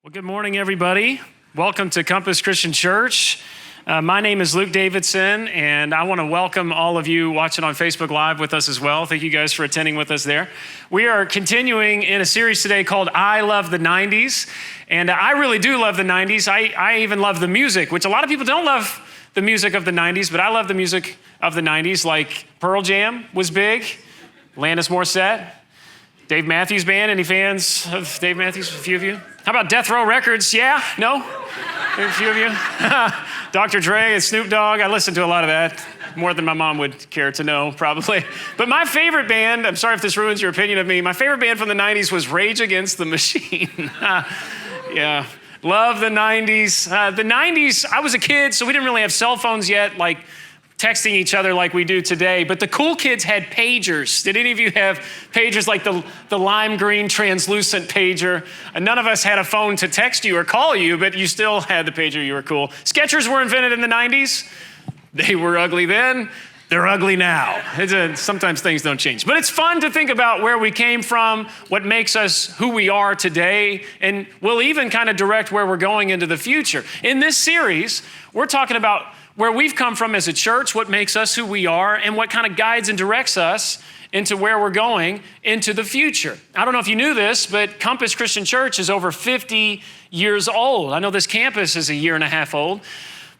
Well, good morning, everybody. Welcome to Compass Christian Church. My name is Luke Davidson, and I want to welcome all of you watching on Facebook Live with us as well. Thank you guys for attending with us there. We are continuing in a series today called I Love the 90s, and I really do love the 90s. I even love the music, which a lot of people don't love the music of the 90s, but I love the music of the 90s, like Pearl Jam was big, Alanis Morissette, Dave Matthews Band. Any fans of Dave Matthews? A few of you? How about Death Row Records? Yeah? No? A few of you? Dr. Dre and Snoop Dogg. I listen to a lot of that, more than my mom would care to know, probably. But my favorite band, I'm sorry if this ruins your opinion of me, my favorite band from the 90s was Rage Against the Machine. Yeah. Love the 90s. The 90s, I was a kid, so we didn't really have cell phones yet, like texting each other like we do today, but the cool kids had pagers. Did any of you have pagers like the lime green translucent pager? And none of us had a phone to text you or call you, but you still had the pager. You were cool. Skechers were invented in the 90s. They were ugly then. They're ugly now. Sometimes things don't change. But it's fun to think about where we came from, what makes us who we are today, and we'll even kind of direct where we're going into the future. In this series, we're talking about where we've come from as a church, what makes us who we are, and what kind of guides and directs us into where we're going into the future. I don't know if you knew this, but Compass Christian Church is over 50 years old. I know this campus is a year and a half old,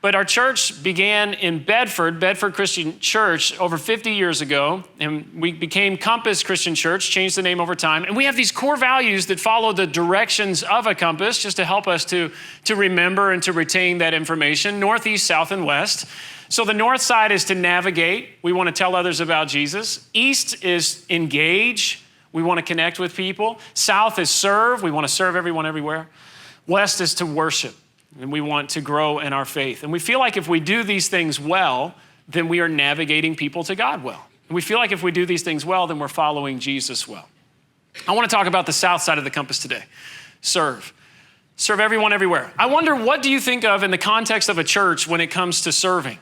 but our church began in Bedford Christian Church, over 50 years ago, and we became Compass Christian Church, changed the name over time, and we have these core values that follow the directions of a compass just to help us to remember and to retain that information, north, east, south, and west. So the north side is to navigate. We want to tell others about Jesus. East is engage. We want to connect with people. South is serve. We want to serve everyone everywhere. West is to worship. And we want to grow in our faith. And we feel like if we do these things well, then we are navigating people to God well. And we feel like if we do these things well, then we're following Jesus well. I want to talk about the south side of the compass today. Serve. Serve everyone everywhere. I wonder, what do you think of in the context of a church when it comes to serving?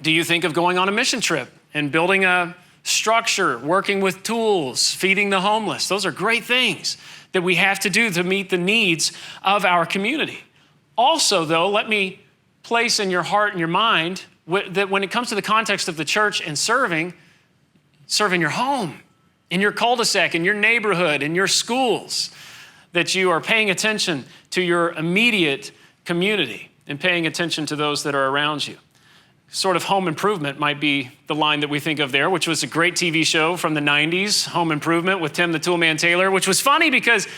Do you think of going on a mission trip and building a structure, working with tools, feeding the homeless? Those are great things that we have to do to meet the needs of our community. Also, though, let me place in your heart and your mind that when it comes to the context of the church and serving, serve in your home, in your cul-de-sac, in your neighborhood, in your schools, that you are paying attention to your immediate community and paying attention to those that are around you. Sort of Home Improvement might be the line that we think of there, which was a great TV show from the 90s, Home Improvement with Tim the Toolman Taylor, which was funny because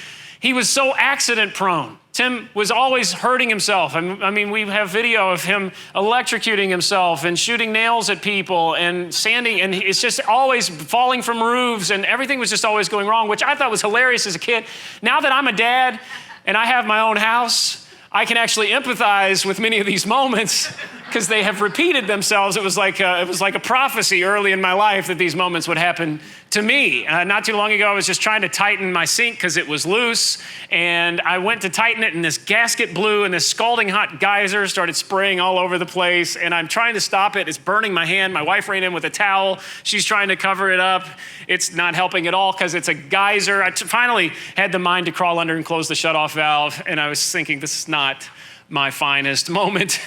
he was so accident prone. Tim was always hurting himself. I mean, we have video of him electrocuting himself and shooting nails at people and sanding, and it's just always falling from roofs, and everything was just always going wrong, which I thought was hilarious as a kid. Now that I'm a dad and I have my own house, I can actually empathize with many of these moments because they have repeated themselves. It was like a prophecy early in my life that these moments would happen to me. Not too long ago, I was just trying to tighten my sink because it was loose, and I went to tighten it, and this gasket blew, and this scalding hot geyser started spraying all over the place, and I'm trying to stop it. It's burning my hand. My wife ran in with a towel. She's trying to cover it up. It's not helping at all because it's a geyser. I finally had the mind to crawl under and close the shutoff valve, and I was thinking, this is not my finest moment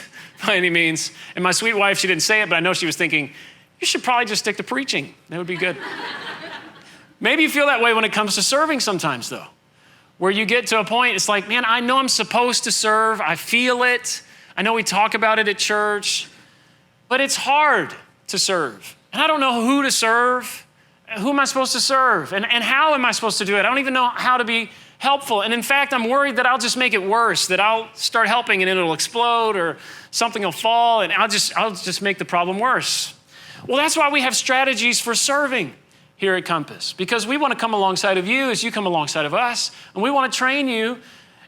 by any means. And my sweet wife, she didn't say it, but I know she was thinking, you should probably just stick to preaching. That would be good. Maybe you feel that way when it comes to serving sometimes, though, where you get to a point, it's like, man, I know I'm supposed to serve. I feel it. I know we talk about it at church, but it's hard to serve. And I don't know who to serve. Who am I supposed to serve? And how am I supposed to do it? I don't even know how to be helpful. And in fact, I'm worried that I'll just make it worse, that I'll start helping and it'll explode or something will fall and I'll just make the problem worse. Well, that's why we have strategies for serving here at Compass, because we want to come alongside of you as you come alongside of us, and we want to train you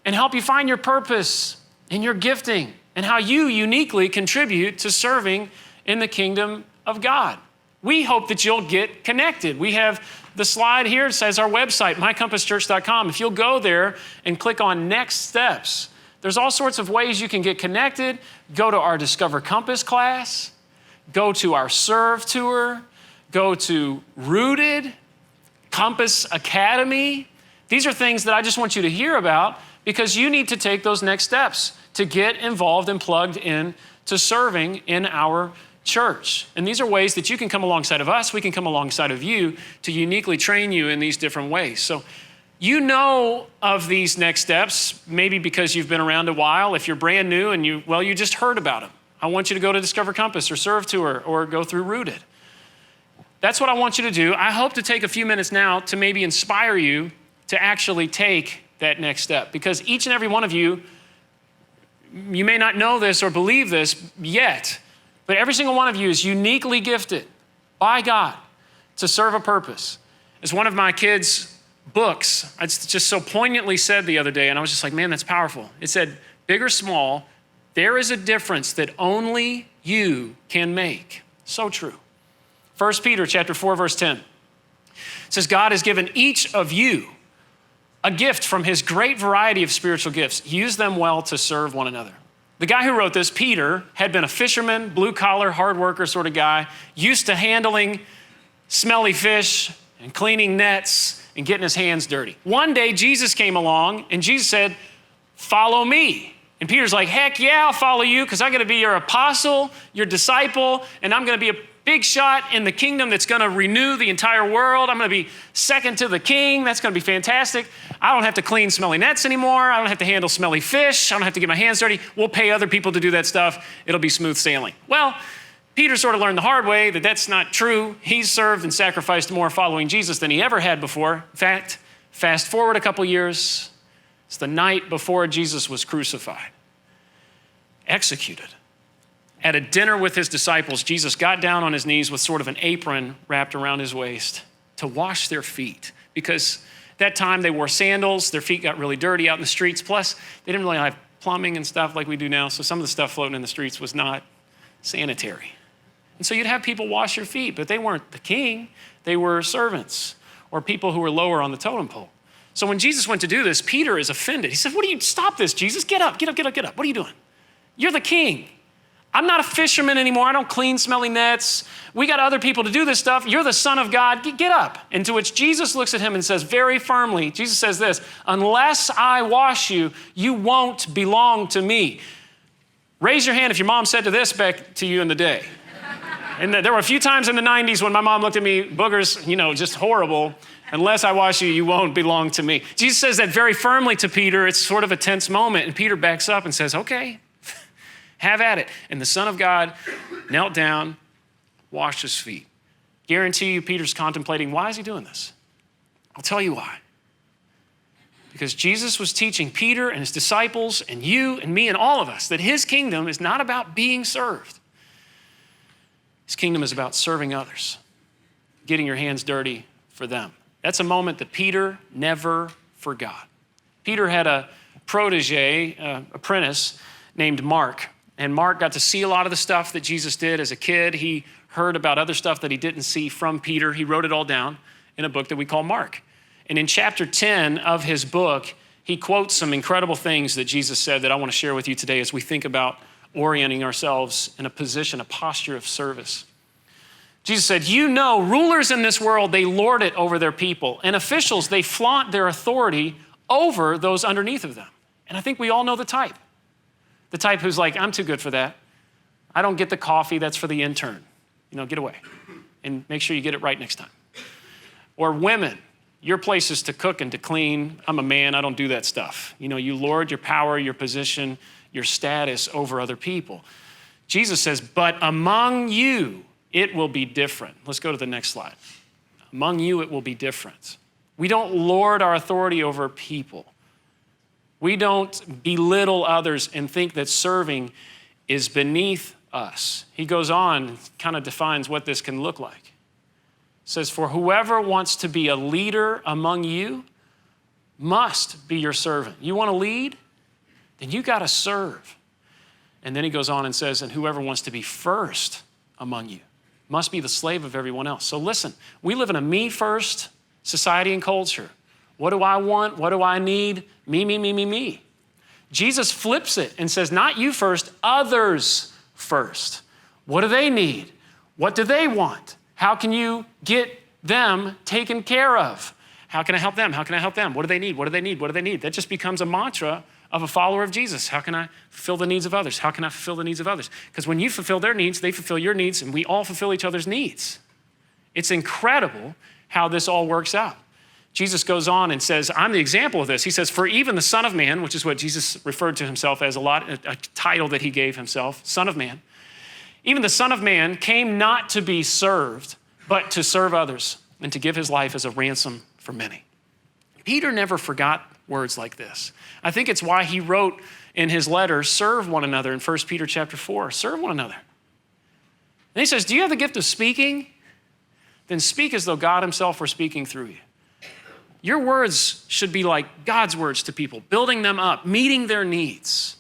and help you find your purpose and your gifting and how you uniquely contribute to serving in the kingdom of God. We hope that you'll get connected. We have the slide here. It says our website, mycompasschurch.com. If you'll go there and click on Next Steps, there's all sorts of ways you can get connected. Go to our Discover Compass class. Go to our Serve Tour. Go to Rooted, Compass Academy. These are things that I just want you to hear about because you need to take those next steps to get involved and plugged in to serving in our church. And these are ways that you can come alongside of us, we can come alongside of you to uniquely train you in these different ways. So you know of these next steps, maybe because you've been around a while. If you're brand new and you just heard about them. I want you to go to Discover Compass or Serve Tour or go through Rooted. That's what I want you to do. I hope to take a few minutes now to maybe inspire you to actually take that next step, because each and every one of you may not know this or believe this yet, but every single one of you is uniquely gifted by God to serve a purpose. As one of my kids' books, it's just so poignantly said the other day, and I was just like, man, that's powerful. It said, big or small, there is a difference that only you can make. So true. 1 Peter chapter 4, verse 10. It says, God has given each of you a gift from his great variety of spiritual gifts. Use them well to serve one another. The guy who wrote this, Peter, had been a fisherman, blue-collar, hard worker sort of guy, used to handling smelly fish and cleaning nets and getting his hands dirty. One day, Jesus came along, and Jesus said, follow me. And Peter's like, heck yeah, I'll follow you, because I'm going to be your apostle, your disciple, and I'm going to be a big shot in the kingdom that's going to renew the entire world. I'm going to be second to the king. That's going to be fantastic. I don't have to clean smelly nets anymore. I don't have to handle smelly fish. I don't have to get my hands dirty. We'll pay other people to do that stuff. It'll be smooth sailing. Well, Peter sort of learned the hard way that that's not true. He's served and sacrificed more following Jesus than he ever had before. In fact, fast forward a couple years, it's the night before Jesus was crucified, executed. At a dinner with his disciples, Jesus got down on his knees with sort of an apron wrapped around his waist to wash their feet, because that time they wore sandals, their feet got really dirty out in the streets, plus they didn't really have plumbing and stuff like we do now, so some of the stuff floating in the streets was not sanitary. And so you'd have people wash your feet, but they weren't the king, they were servants or people who were lower on the totem pole. So when Jesus went to do this, Peter is offended. He said, stop this, Jesus, get up. What are you doing? You're the king. I'm not a fisherman anymore. I don't clean smelly nets. We got other people to do this stuff. You're the Son of God. Get up. And to which Jesus looks at him and says very firmly, Jesus says this, unless I wash you, you won't belong to me. Raise your hand if your mom said this back to you in the day. And there were a few times in the 90s when my mom looked at me, boogers, just horrible. Unless I wash you, you won't belong to me. Jesus says that very firmly to Peter. It's sort of a tense moment. And Peter backs up and says, okay, have at it. And the Son of God knelt down, washed his feet. Guarantee you, Peter's contemplating, why is he doing this? I'll tell you why. Because Jesus was teaching Peter and his disciples and you and me and all of us that his kingdom is not about being served. His kingdom is about serving others, getting your hands dirty for them. That's a moment that Peter never forgot. Peter had a protege, apprentice named Mark. And Mark got to see a lot of the stuff that Jesus did as a kid. He heard about other stuff that he didn't see from Peter. He wrote it all down in a book that we call Mark. And in chapter 10 of his book, he quotes some incredible things that Jesus said that I want to share with you today as we think about orienting ourselves in a position, a posture of service. Jesus said, rulers in this world, they lord it over their people, and officials, they flaunt their authority over those underneath of them. And I think we all know the type. The type who's like, I'm too good for that. I don't get the coffee, that's for the intern. Get away. And make sure you get it right next time. Or women, your place is to cook and to clean. I'm a man, I don't do that stuff. You lord your power, your position, your status over other people. Jesus says, but among you, it will be different. Let's go to the next slide. Among you, it will be different. We don't lord our authority over people. We don't belittle others and think that serving is beneath us. He goes on and kind of defines what this can look like. It says, for whoever wants to be a leader among you must be your servant. You want to lead? Then you got to serve. And then he goes on and says, and whoever wants to be first among you must be the slave of everyone else. So listen, we live in a me-first society and culture. What do I want? What do I need? Me. Jesus flips it and says, not you first, others first. What do they need? What do they want? How can you get them taken care of? How can I help them? How can I help them? What do they need? What do they need? What do they need? That just becomes a mantra of a follower of Jesus. How can I fulfill the needs of others? How can I fulfill the needs of others? Because when you fulfill their needs, they fulfill your needs, and we all fulfill each other's needs. It's incredible how this all works out. Jesus goes on and says, I'm the example of this. He says, for even the Son of Man, which is what Jesus referred to himself as a lot, a title that he gave himself, Son of Man. Even the Son of Man came not to be served, but to serve others and to give his life as a ransom for many. Peter never forgot words like this. I think it's why he wrote in his letter, serve one another in 1 Peter chapter 4, serve one another. And he says, do you have the gift of speaking? Then speak as though God himself were speaking through you. Your words should be like God's words to people, building them up, meeting their needs.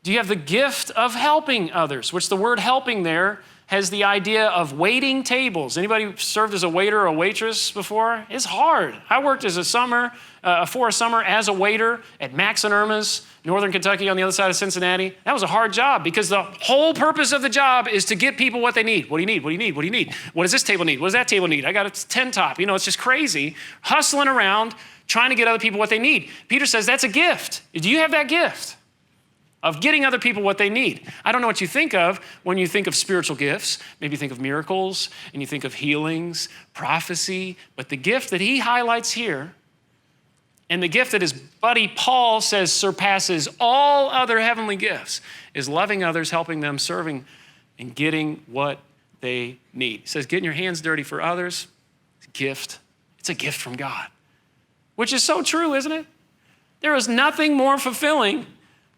Do you have the gift of helping others? Which the word helping there has the idea of waiting tables. Anybody served as a waiter or a waitress before? It's hard. I worked as a summer as a waiter at Max and Irma's, Northern Kentucky on the other side of Cincinnati. That was a hard job because the whole purpose of the job is to get people what they need. What do you need? What do you need? What do you need? What does this table need? What does that table need? I got a 10 top. It's just crazy. Hustling around, trying to get other people what they need. Peter says that's a gift. Do you have that gift of getting other people what they need? I don't know what you think of when you think of spiritual gifts. Maybe you think of miracles and you think of healings, prophecy, but the gift that he highlights here and the gift that his buddy Paul says surpasses all other heavenly gifts is loving others, helping them, serving, and getting what they need. He says getting your hands dirty for others, it's a gift. It's a gift from God, which is so true, isn't it? There is nothing more fulfilling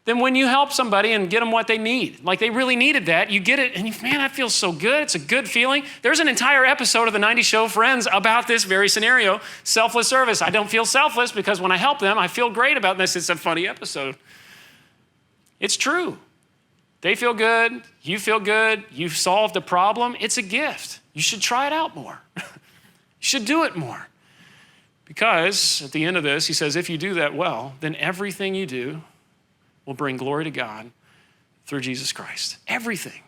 than when you help somebody and get them what they need. Like they really needed that. You get it, and man, that feels so good. It's a good feeling. There's an entire episode of the 90s show Friends about this very scenario, selfless service. I don't feel selfless because when I help them, I feel great about this. It's a funny episode. It's true. They feel good. You feel good. You've solved a problem. It's a gift. You should try it out more. You should do it more. Because at the end of this, he says, if you do that well, then everything you do will bring glory to God through Jesus Christ. Everything.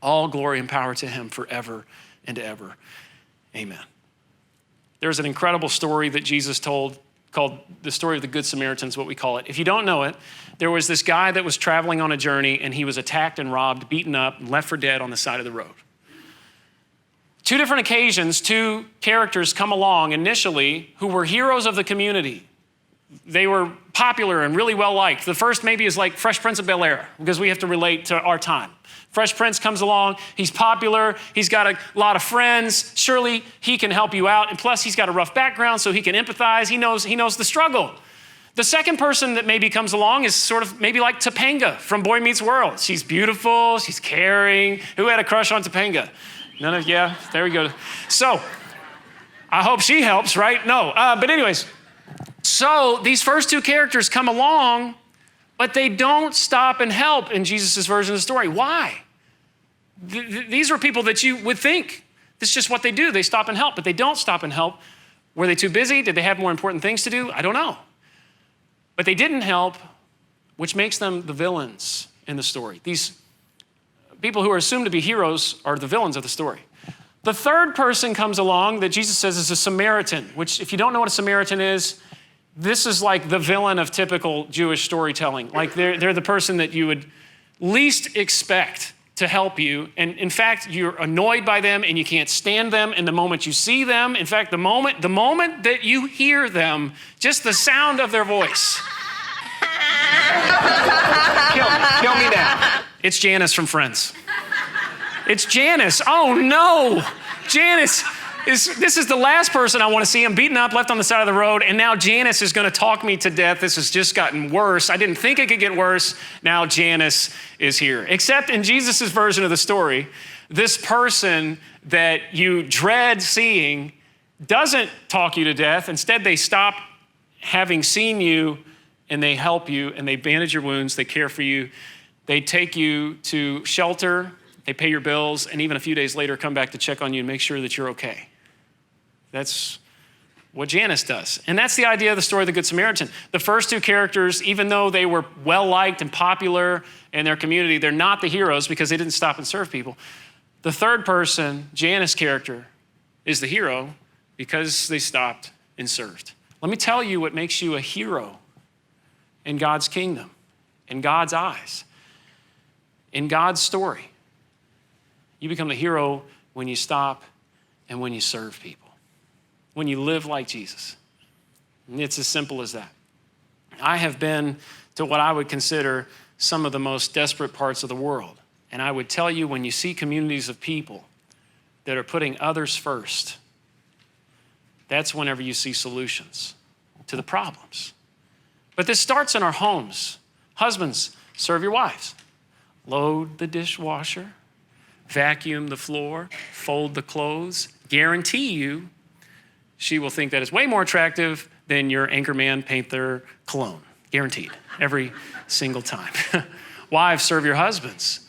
All glory and power to him forever and ever. Amen. There's an incredible story that Jesus told called the story of the Good Samaritan is what we call it. If you don't know it, there was this guy that was traveling on a journey and he was attacked and robbed, beaten up, and left for dead on the side of the road. Two different occasions, two characters come along initially who were heroes of the community. They were popular and really well liked. The first maybe is like Fresh Prince of Bel-Air because we have to relate to our time. Fresh Prince comes along, he's popular, he's got a lot of friends. Surely he can help you out. And plus he's got a rough background so he can empathize. He knows the struggle. The second person that maybe comes along is sort of maybe like Topanga from Boy Meets World. She's beautiful, she's caring. Who had a crush on Topanga? None of, yeah, there we go. So I hope she helps, right? No, but anyways. So these first two characters come along, but they don't stop and help in Jesus' version of the story. Why? These are people that you would think this is just what they do. They stop and help, but they don't stop and help. Were they too busy? Did they have more important things to do? I don't know. But they didn't help, which makes them the villains in the story. These people who are assumed to be heroes are the villains of the story. The third person comes along that Jesus says is a Samaritan, which if you don't know what a Samaritan is, this is like the villain of typical Jewish storytelling. Like they're the person that you would least expect to help you. And in fact, you're annoyed by them and you can't stand them. And the moment you see them, in fact, the moment that you hear them, just the sound of their voice. Kill me now. It's Janice from Friends. It's Janice. Oh no, Janice. This is the last person I want to see. I'm beaten up, left on the side of the road, and now Janice is going to talk me to death. This has just gotten worse. I didn't think it could get worse. Now Janice is here. Except in Jesus' version of the story, this person that you dread seeing doesn't talk you to death. Instead, they stop having seen you, and they help you, and they bandage your wounds, they care for you, they take you to shelter, they pay your bills, and even a few days later come back to check on you and make sure that you're okay. That's what Janice does. And that's the idea of the story of the Good Samaritan. The first two characters, even though they were well-liked and popular in their community, they're not the heroes because they didn't stop and serve people. The third person, Janice character, is the hero because they stopped and served. Let me tell you what makes you a hero in God's kingdom, in God's eyes, in God's story. You become the hero when you stop and when you serve people, when you live like Jesus. And it's as simple as that. I have been to what I would consider some of the most desperate parts of the world. And I would tell you, when you see communities of people that are putting others first, that's whenever you see solutions to the problems. But this starts in our homes. Husbands, serve your wives. Load the dishwasher, vacuum the floor, fold the clothes. Guarantee you, she will think that is way more attractive than your Anchorman paint their cologne. Guaranteed, every single time. Wives, serve your husbands.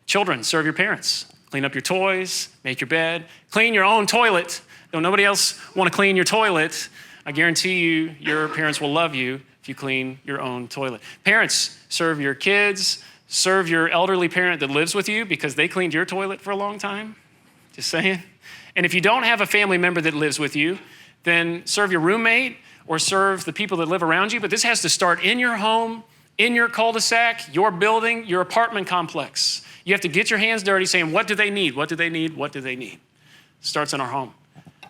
Children, serve your parents. Clean up your toys, make your bed, clean your own toilet. Don't nobody else want to clean your toilet. I guarantee you, your parents will love you if you clean your own toilet. Parents, serve your kids, serve your elderly parent that lives with you because they cleaned your toilet for a long time. Just saying. And if you don't have a family member that lives with you, then serve your roommate or serve the people that live around you. But this has to start in your home, in your cul-de-sac, your building, your apartment complex. You have to get your hands dirty saying, what do they need? What do they need? What do they need? It starts in our home.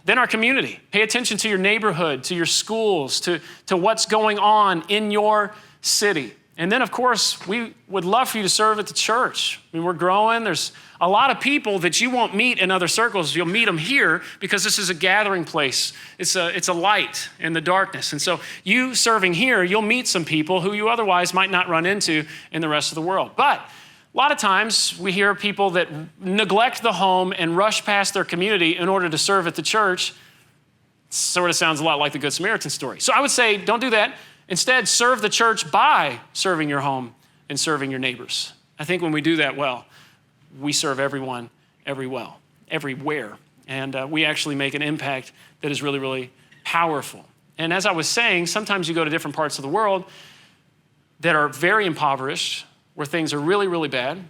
Then our community. Pay attention to your neighborhood, to your schools, to what's going on in your city. And then, of course, we would love for you to serve at the church. I mean, we're growing. There's a lot of people that you won't meet in other circles. You'll meet them here because this is a gathering place. It's a light in the darkness. And so you serving here, you'll meet some people who you otherwise might not run into in the rest of the world. But a lot of times we hear people that neglect the home and rush past their community in order to serve at the church. It sort of sounds a lot like the Good Samaritan story. So I would say, don't do that. Instead, serve the church by serving your home and serving your neighbors. I think when we do that well, we serve everyone everywhere. And we actually make an impact that is really, really powerful. And as I was saying, sometimes you go to different parts of the world that are very impoverished, where things are really, really bad.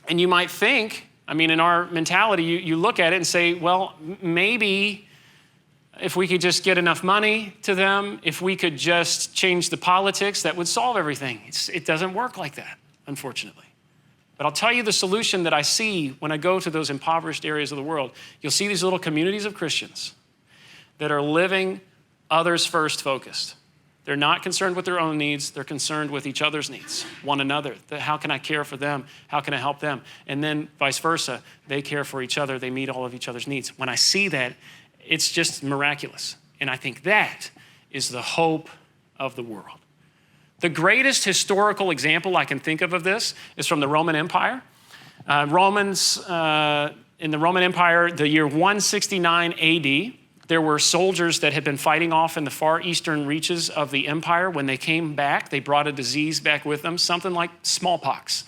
And you might think, I mean, in our mentality, you look at it and say, well, maybe if we could just get enough money to them, if we could just change the politics, that would solve everything. It doesn't work like that, unfortunately. But I'll tell you the solution that I see when I go to those impoverished areas of the world. You'll see these little communities of Christians that are living others first focused. They're not concerned with their own needs. They're concerned with each other's needs, one another. How can I care for them? How can I help them? And then vice versa. They care for each other. They meet all of each other's needs. When I see that, it's just miraculous. And I think that is the hope of the world. The greatest historical example I can think of this is from the Roman Empire. In the Roman Empire, the year 169 AD, there were soldiers that had been fighting off in the far eastern reaches of the empire. When they came back, they brought a disease back with them, something like smallpox.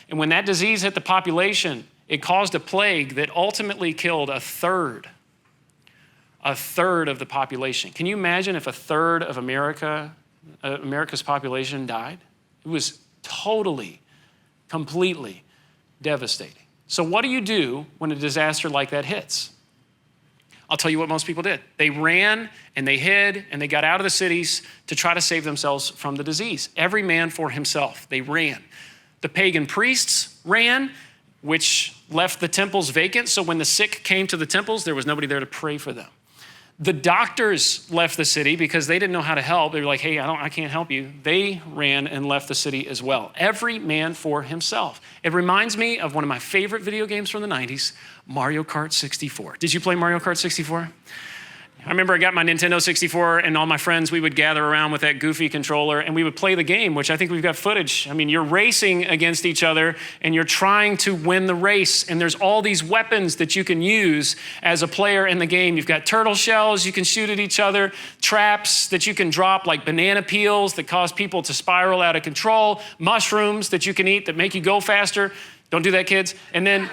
And when that disease hit the population, it caused a plague that ultimately killed a third of the population. Can you imagine if a third of America's population died? It was totally, completely devastating. So what do you do when a disaster like that hits? I'll tell you what most people did. They ran and they hid and they got out of the cities to try to save themselves from the disease. Every man for himself. They ran. The pagan priests ran, which left the temples vacant. So when the sick came to the temples, there was nobody there to pray for them. The doctors left the city because they didn't know how to help. They were like, hey, I can't help you. They ran and left the city as well. Every man for himself. It reminds me of one of my favorite video games from the 90s, Mario Kart 64. Did you play Mario Kart 64? I remember I got my Nintendo 64 and all my friends, we would gather around with that goofy controller and we would play the game, which I think we've got footage. I mean, you're racing against each other and you're trying to win the race. And there's all these weapons that you can use as a player in the game. You've got turtle shells you can shoot at each other, traps that you can drop like banana peels that cause people to spiral out of control, mushrooms that you can eat that make you go faster. Don't do that, kids. And then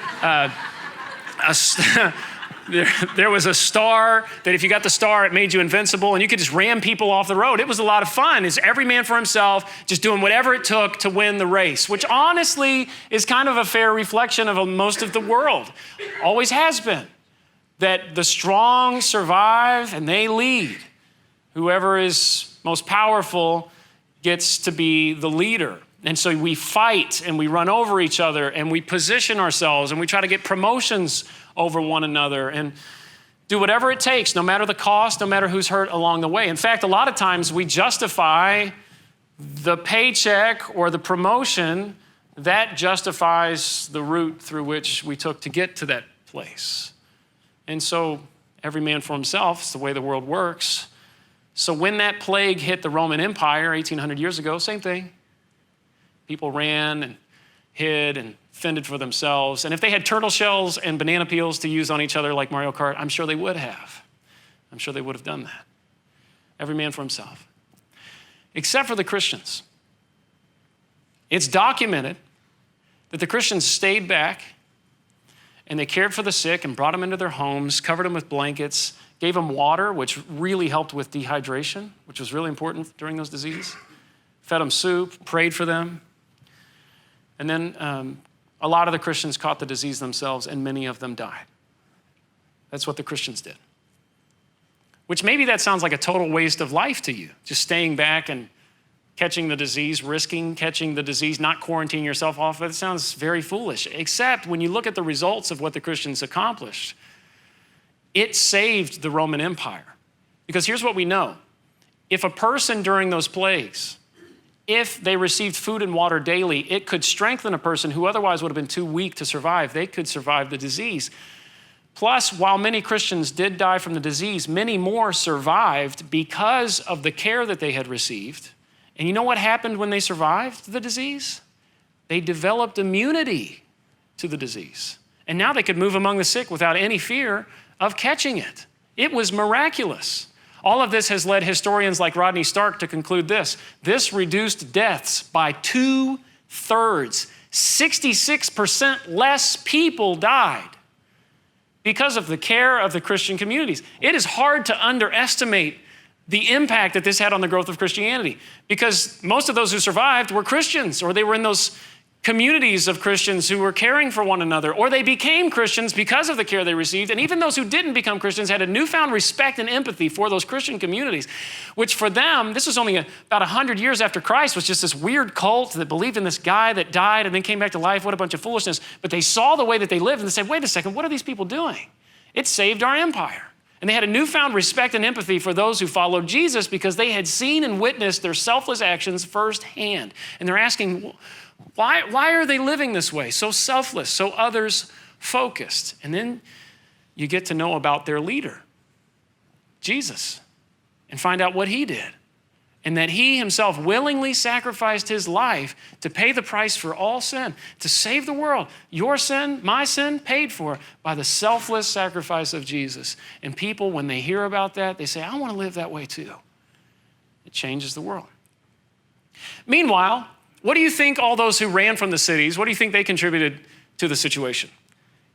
There was a star that if you got the star, it made you invincible and you could just ram people off the road. It was a lot of fun. It's every man for himself, just doing whatever it took to win the race, which honestly is kind of a fair reflection of most of the world. Always has been. that the strong survive and they lead. Whoever is most powerful gets to be the leader. And so we fight and we run over each other and we position ourselves and we try to get promotions over one another and do whatever it takes, no matter the cost, no matter who's hurt along the way. In fact, a lot of times we justify the paycheck or the promotion that justifies the route through which we took to get to that place. And so every man for himself is the way the world works. So when that plague hit the Roman Empire 1,800 years ago, same thing. People ran and hid and fended for themselves. And if they had turtle shells and banana peels to use on each other like Mario Kart, I'm sure they would have. I'm sure they would have done that. Every man for himself. Except for the Christians. It's documented that the Christians stayed back and they cared for the sick and brought them into their homes, covered them with blankets, gave them water, which really helped with dehydration, which was really important during those diseases, fed them soup, prayed for them. And then a lot of the Christians caught the disease themselves and many of them died. That's what the Christians did. Which maybe that sounds like a total waste of life to you, just staying back and catching the disease, risking catching the disease, not quarantining yourself off. It sounds very foolish, except when you look at the results of what the Christians accomplished, it saved the Roman Empire. Because here's what we know. If a person during those plagues, if they received food and water daily, it could strengthen a person who otherwise would have been too weak to survive. They could survive the disease. Plus, while many Christians did die from the disease, many more survived because of the care that they had received. And you know what happened when they survived the disease? They developed immunity to the disease. And now they could move among the sick without any fear of catching it. It was miraculous. All of this has led historians like Rodney Stark to conclude this. This reduced deaths by 2/3. 66% less people died because of the care of the Christian communities. It is hard to underestimate the impact that this had on the growth of Christianity because most of those who survived were Christians, or they were in those communities of Christians who were caring for one another, or they became Christians because of the care they received. And even those who didn't become Christians had a newfound respect and empathy for those Christian communities, which for them, this was only about 100 years after Christ, was just this weird cult that believed in this guy that died and then came back to life. What a bunch of foolishness. But they saw the way that they lived and they said, wait a second, what are these people doing? It saved our empire. And they had a newfound respect and empathy for those who followed Jesus because they had seen and witnessed their selfless actions firsthand. And they're asking, why are they living this way? So selfless, so others focused. And then you get to know about their leader, Jesus, and find out what he did. And that he himself willingly sacrificed his life to pay the price for all sin, to save the world. Your sin, my sin, paid for by the selfless sacrifice of Jesus. And people, when they hear about that, they say, I want to live that way too. It changes the world. Meanwhile, what do you think all those who ran from the cities, what do you think they contributed to the situation?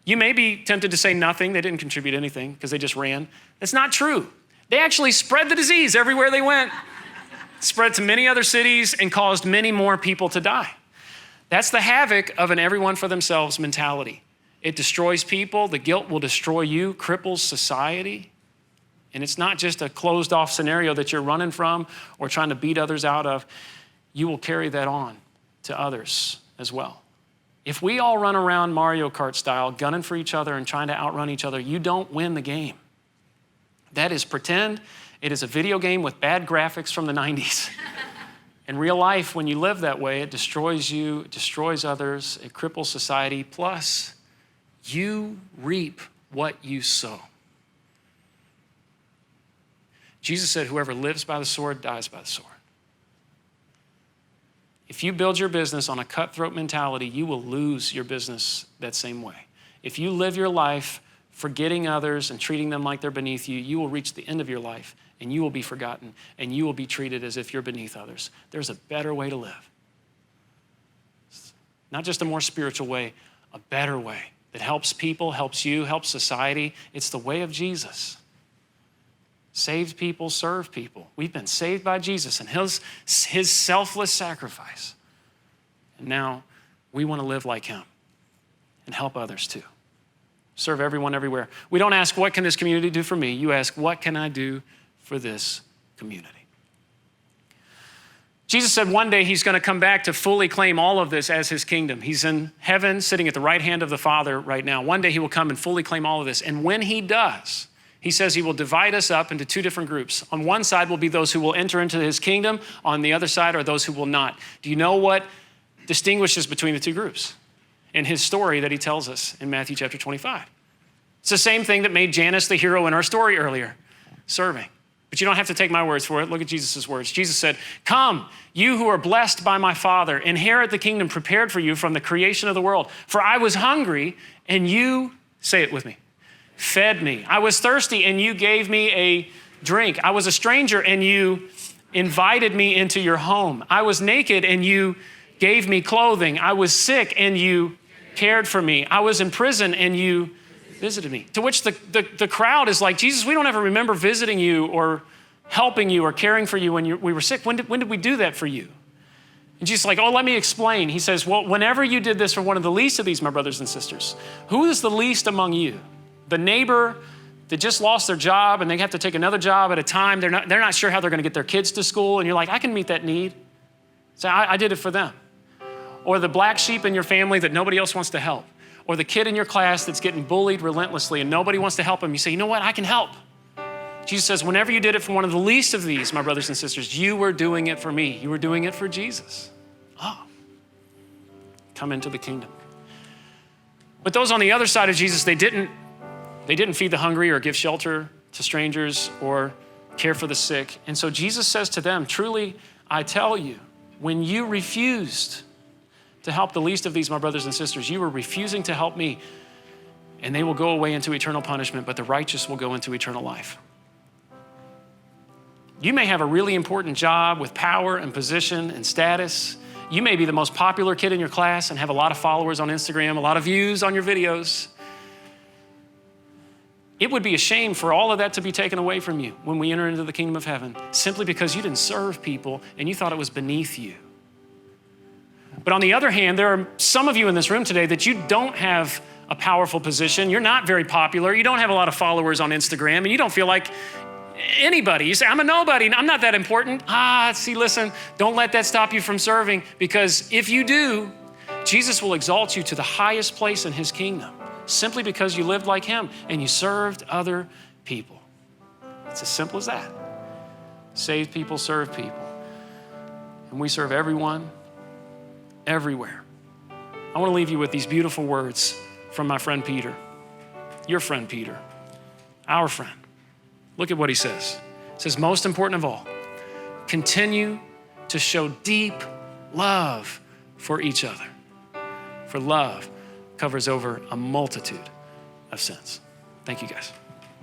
You may be tempted to say nothing. They didn't contribute anything because they just ran. That's not true. They actually spread the disease everywhere they went. Spread to many other cities and caused many more people to die. That's the havoc of an everyone for themselves mentality. It destroys people. The guilt will destroy you, cripples society. And it's not just a closed off scenario that you're running from or trying to beat others out of. You will carry that on to others as well. If we all run around Mario Kart style, gunning for each other and trying to outrun each other, you don't win the game. That is pretend. It is a video game with bad graphics from the 90s. In real life, when you live that way, it destroys you, it destroys others, it cripples society. Plus, you reap what you sow. Jesus said, whoever lives by the sword dies by the sword. If you build your business on a cutthroat mentality, you will lose your business that same way. If you live your life forgetting others and treating them like they're beneath you, you will reach the end of your life and you will be forgotten and you will be treated as if you're beneath others. There's a better way to live. Not just a more spiritual way, a better way that helps people, helps you, helps society. It's the way of Jesus. Saved people serve people. We've been saved by Jesus and his selfless sacrifice. And now we want to live like him and help others too. Serve everyone everywhere. We don't ask, what can this community do for me? You ask, what can I do for this community? Jesus said one day he's going to come back to fully claim all of this as his kingdom. He's in heaven sitting at the right hand of the Father right now. One day he will come and fully claim all of this. And when he does, he says he will divide us up into two different groups. On one side will be those who will enter into his kingdom. On the other side are those who will not. Do you know what distinguishes between the two groups? In his story that he tells us in Matthew chapter 25. It's the same thing that made Janice the hero in our story earlier, serving. But you don't have to take my words for it. Look at Jesus' words. Jesus said, come, you who are blessed by my Father, inherit the kingdom prepared for you from the creation of the world. For I was hungry and you, say it with me, fed me. I was thirsty and you gave me a drink. I was a stranger and you invited me into your home. I was naked and you gave me clothing. I was sick and you cared for me. I was in prison and you visited me. To which the crowd is like, Jesus, we don't ever remember visiting you or helping you or caring for you when we were sick. When did we do that for you? And Jesus is like, oh, let me explain. He says, well, whenever you did this for one of the least of these, my brothers and sisters, who is the least among you? The neighbor that just lost their job and they have to take another job at a time. They're not sure how they're going to get their kids to school. And you're like, I can meet that need. So I did it for them. Or the black sheep in your family that nobody else wants to help. Or the kid in your class that's getting bullied relentlessly and nobody wants to help him. You say, you know what? I can help. Jesus says, whenever you did it for one of the least of these, my brothers and sisters, you were doing it for me. You were doing it for Jesus. Oh, come into the kingdom. But those on the other side of Jesus, they didn't feed the hungry or give shelter to strangers or care for the sick. And so Jesus says to them, truly, I tell you, when you refused to help the least of these, my brothers and sisters, you were refusing to help me, and they will go away into eternal punishment, but the righteous will go into eternal life. You may have a really important job with power and position and status. You may be the most popular kid in your class and have a lot of followers on Instagram, a lot of views on your videos. It would be a shame for all of that to be taken away from you when we enter into the kingdom of heaven, simply because you didn't serve people and you thought it was beneath you. But on the other hand, there are some of you in this room today that you don't have a powerful position. You're not very popular. You don't have a lot of followers on Instagram, and you don't feel like anybody. You say, I'm a nobody, I'm not that important. Listen, don't let that stop you from serving, because if you do, Jesus will exalt you to the highest place in his kingdom, simply because you lived like him and you served other people. It's as simple as that. Save people, serve people. And we serve everyone, everywhere. I want to leave you with these beautiful words from my friend Peter, your friend Peter, our friend. Look at what he says. It says, most important of all, continue to show deep love for each other. For love covers over a multitude of sins. Thank you, guys.